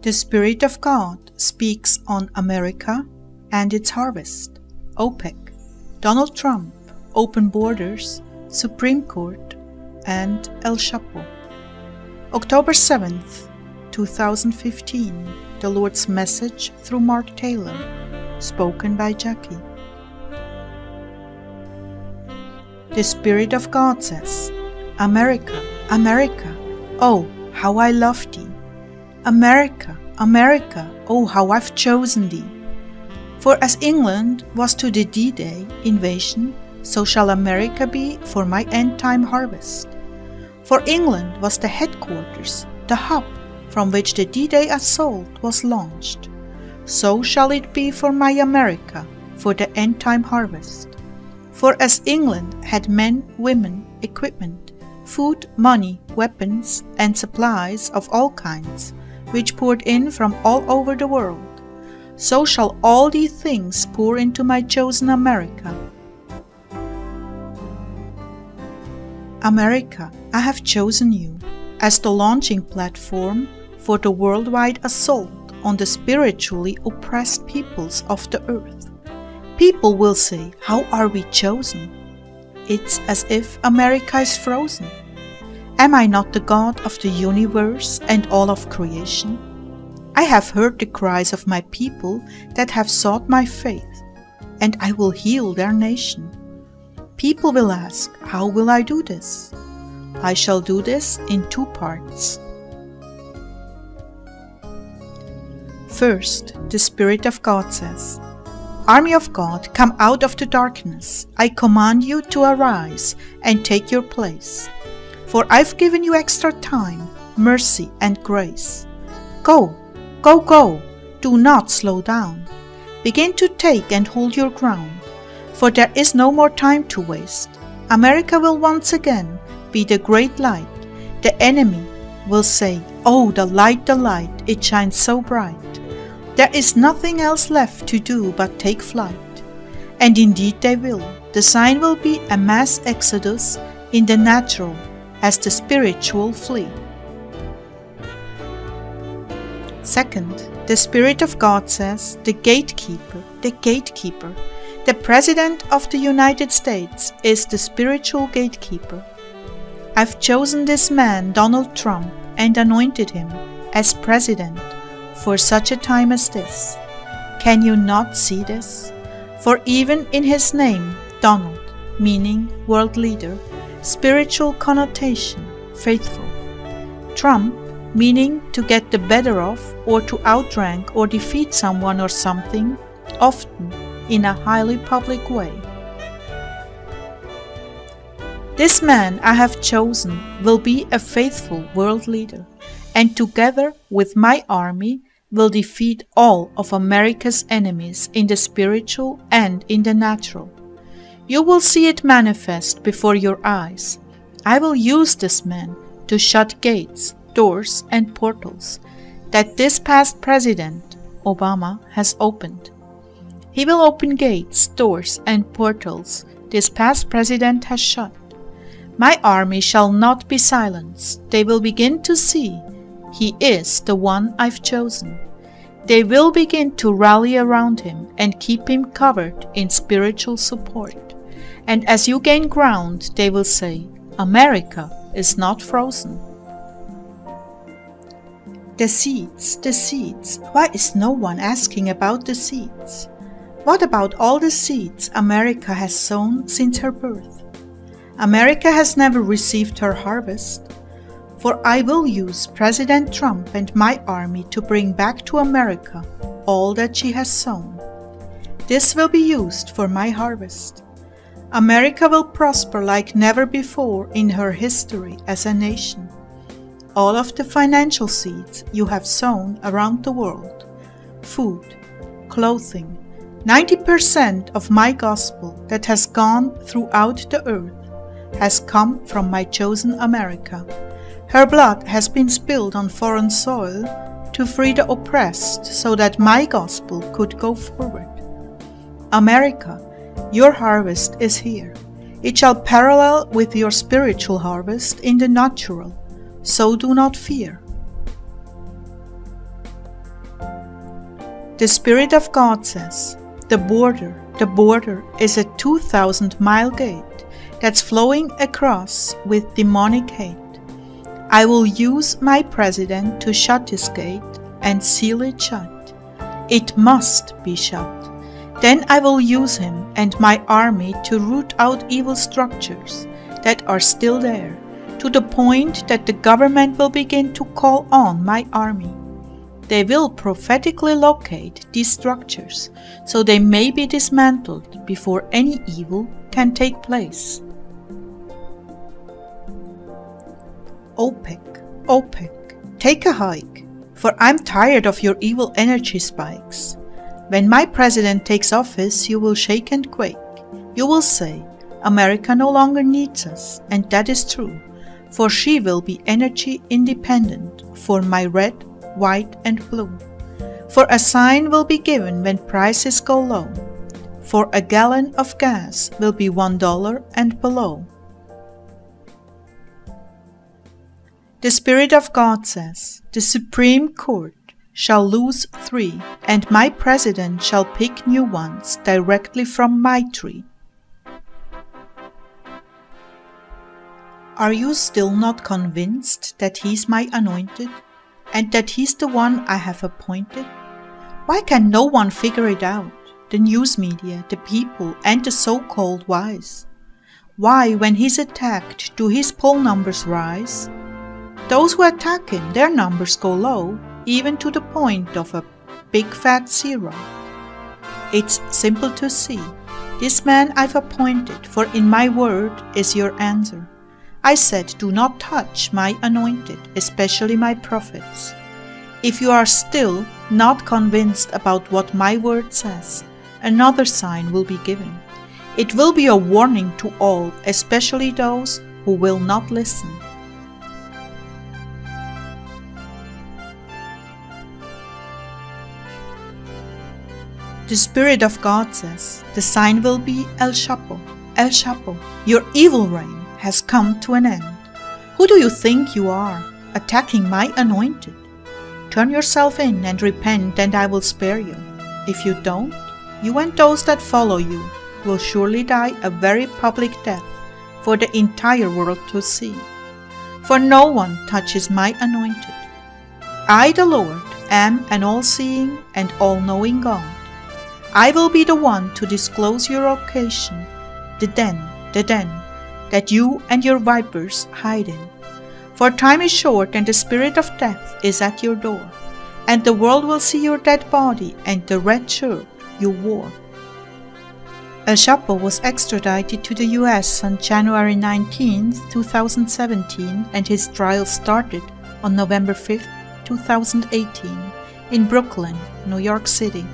The Spirit of God speaks on America and its harvest, Opec, Donald Trump, open borders, Supreme Court, and El-Chapo. October 7th, 2015, the Lord's message through Mark Taylor, spoken by Jackie. The Spirit of God says, America, America, oh, how I love thee. America, America, oh, how I've chosen thee. For as England was to the D-Day invasion, so shall America be for my end-time harvest. For England was the headquarters, the hub from which the D-Day assault was launched. So shall it be for my America, for the end-time harvest. For as England had men, women, equipment, food, money, weapons, and supplies of all kinds, which poured in from all over the world, so shall all these things pour into my chosen America. America, I have chosen you as the launching platform for the worldwide assault on the spiritually oppressed peoples of the earth. People will say, how are we chosen? It's as if America is frozen. Am I not the God of the universe and all of creation? I have heard the cries of my people that have sought my faith, and I will heal their nation. People will ask, how will I do this? I shall do this in 2 parts. First, the Spirit of God says, Army of God, come out of the darkness. I command you to arise and take your place. For I've given you extra time, mercy, and grace. Go, go, go, do not slow down. Begin to take and hold your ground, for there is no more time to waste. America will once again be the great light. The enemy will say, oh, the light, it shines so bright. There is nothing else left to do but take flight. And indeed they will. The sign will be a mass exodus in the natural as the spiritual flee. Second, the Spirit of God says, the gatekeeper, the President of the United States is the spiritual gatekeeper. I've chosen this man, Donald Trump, and anointed him as President for such a time as this. Can you not see this? For even in his name, Donald, meaning world leader, spiritual connotation, faithful. Trump, meaning to get the better of or to outrank or defeat someone or something, often in a highly public way. This man I have chosen will be a faithful world leader, and together with my army will defeat all of America's enemies in the spiritual and in the natural. You will see it manifest before your eyes. I will use this man to shut gates, doors, and portals that this past president, Obama, has opened. He will open gates, doors, and portals this past president has shut. My army shall not be silenced. They will begin to see he is the one I've chosen. They will begin to rally around him and keep him covered in spiritual support. And as you gain ground, they will say, America is not frozen. The seeds. Why is no one asking about the seeds? What about all the seeds America has sown since her birth? America has never received her harvest. For I will use President Trump and my army to bring back to America all that she has sown. This will be used for my harvest. America will prosper like never before in her history as a nation. All of the financial seeds you have sown around the world, food, clothing, 90% of my gospel that has gone throughout the earth has come from my chosen America. Her blood has been spilled on foreign soil to free the oppressed so that my gospel could go forward. America, your harvest is here. It shall parallel with your spiritual harvest in the natural, so do not fear. The Spirit of God says, the border is a 2,000-mile gate that's flowing across with demonic hate. I will use my president to shut this gate and seal it shut. It must be shut. Then I will use him and my army to root out evil structures that are still there, to the point that the government will begin to call on my army. They will prophetically locate these structures so they may be dismantled before any evil can take place. OPEC, take a hike, for I'm tired of your evil energy spikes. When my president takes office, you will shake and quake. You will say, America no longer needs us, and that is true, for she will be energy independent for my red, white and blue. For a sign will be given when prices go low. For a gallon of gas will be $1 and below. The Spirit of God says, the Supreme Court shall lose 3, and my president shall pick new ones directly from my tree. Are you still not convinced that he's my anointed, and that he's the one I have appointed? Why can no one figure it out? The news media, the people, and the so-called wise. Why, when he's attacked, do his poll numbers rise? Those who attack him, their numbers go low, even to the point of a big fat 0. It's simple to see. This man I've appointed, for in my word is your answer. I said, do not touch my anointed, especially my prophets. If you are still not convinced about what my word says, another sign will be given. It will be a warning to all, especially those who will not listen. The Spirit of God says, the sign will be El-Chapo. El-Chapo, your evil reign has come to an end. Who do you think you are, attacking my anointed? Turn yourself in and repent, and I will spare you. If you don't, you and those that follow you will surely die a very public death for the entire world to see. For no one touches my anointed. I, the Lord, am an all-seeing and all-knowing God. I will be the one to disclose your occasion, the den, that you and your vipers hide in. For time is short and the spirit of death is at your door, and the world will see your dead body and the red shirt you wore. El-Chapo was extradited to the US on January 19, 2017, and his trial started on November 5, 2018, in Brooklyn, New York City.